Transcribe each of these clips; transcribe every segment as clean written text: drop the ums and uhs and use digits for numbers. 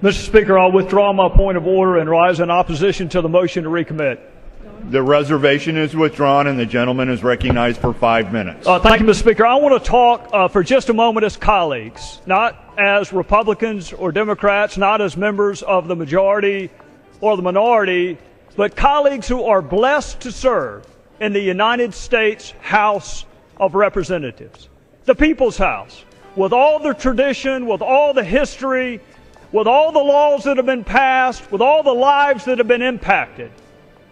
Mr. Speaker, I'll withdraw my point of order and rise in opposition to the motion to recommit. The reservation is withdrawn and the gentleman is recognized for 5 minutes. Thank you, Mr. Speaker. I want to talk for just a moment as colleagues, not as Republicans or Democrats, not as members of the majority or the minority, but colleagues who are blessed to serve in the United States House of Representatives, the People's House, with all the tradition, with all the history, with all the laws that have been passed, with all the lives that have been impacted.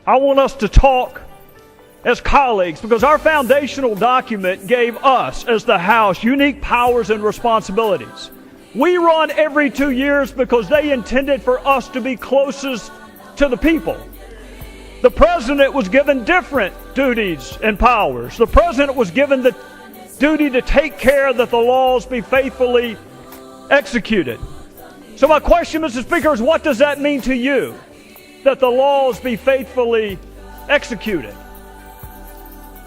I want us to talk as colleagues because our foundational document gave us, as the House, unique powers and responsibilities. We run every 2 years because they intended for us to be closest to the people. The President was given different duties and powers. The President was given the duty to take care that the laws be faithfully executed. So my question, Mr. Speaker, is what does that mean to you? That the laws be faithfully executed.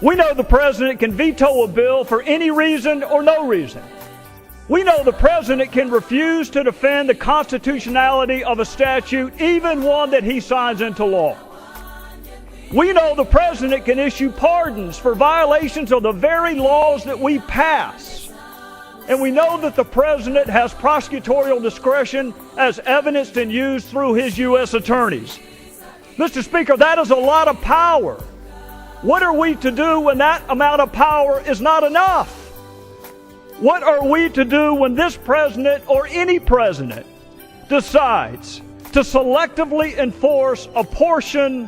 We know the President can veto a bill for any reason or no reason. We know the President can refuse to defend the constitutionality of a statute, even one that he signs into law. We know the President can issue pardons for violations of the very laws that we pass. And we know that the President has prosecutorial discretion as evidenced and used through his U.S. attorneys. Mr. Speaker, that is a lot of power. What are we to do when that amount of power is not enough? What are we to do when this president or any president decides to selectively enforce a portion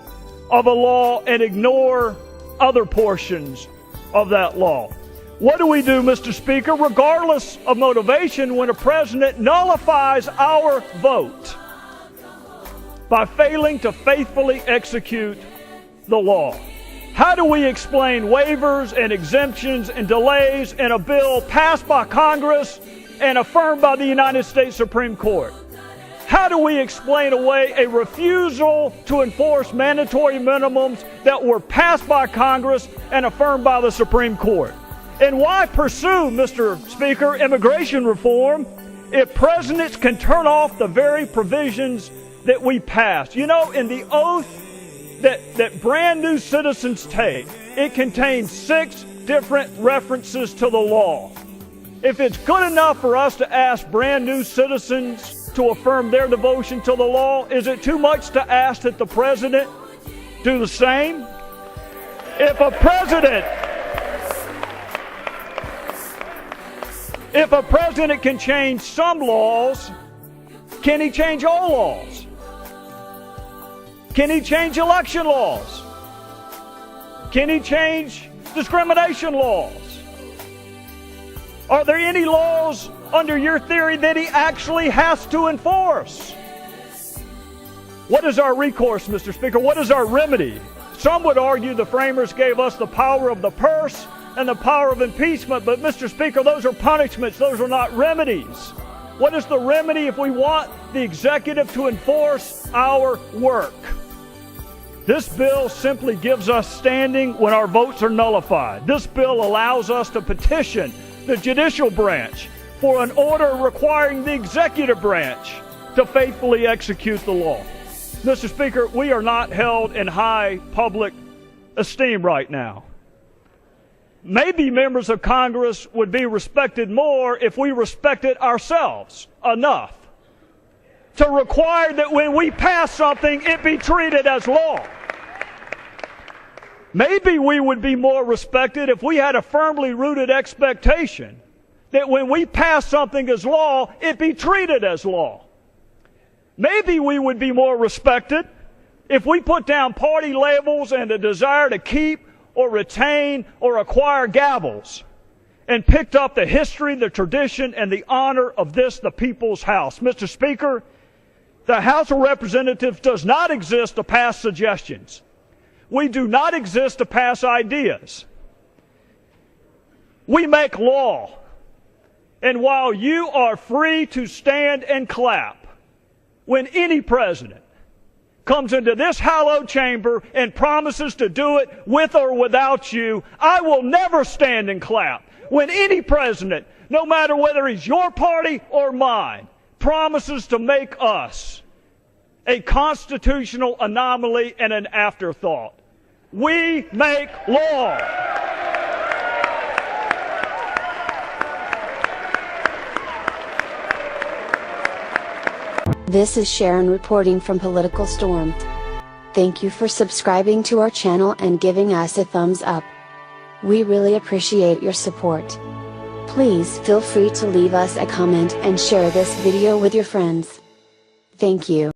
of a law and ignore other portions of that law? What do we do, Mr. Speaker, regardless of motivation, when a president nullifies our vote by failing to faithfully execute the law? How do we explain waivers and exemptions and delays in a bill passed by Congress and affirmed by the United States Supreme Court? How do we explain away a refusal to enforce mandatory minimums that were passed by Congress and affirmed by the Supreme Court? And why pursue, Mr. Speaker, immigration reform if presidents can turn off the very provisions that we passed? You know, in the oath that brand new citizens take, it contains 6 different references to the law. If it's good enough for us to ask brand new citizens to affirm their devotion to the law, is it too much to ask that the president do the same? If a president can change some laws, can he change all laws? Can he change election laws? Can he change discrimination laws? Are there any laws under your theory that he actually has to enforce? What is our recourse, Mr. Speaker? What is our remedy? Some would argue the framers gave us the power of the purse and the power of impeachment, but Mr. Speaker, those are punishments, those are not remedies. What is the remedy if we want the executive to enforce our work? This bill simply gives us standing when our votes are nullified. This bill allows us to petition the judicial branch for an order requiring the executive branch to faithfully execute the law. Mr. Speaker, we are not held in high public esteem right now. Maybe members of Congress would be respected more if we respected ourselves enough to require that when we pass something, it be treated as law. Maybe we would be more respected if we had a firmly rooted expectation that when we pass something as law, it be treated as law. Maybe we would be more respected if we put down party labels and a desire to keep or retain or acquire gavels and picked up the history, the tradition, and the honor of this, the People's House. Mr. Speaker, the House of Representatives does not exist to pass suggestions. We do not exist to pass ideas. We make law. And while you are free to stand and clap when any president comes into this hallowed chamber and promises to do it with or without you, I will never stand and clap when any president, no matter whether he's your party or mine, promises to make us a constitutional anomaly and an afterthought. We make law. This is Sharon reporting from Political Storm. Thank you for subscribing to our channel and giving us a thumbs up. We really appreciate your support. Please feel free to leave us a comment and share this video with your friends. Thank you.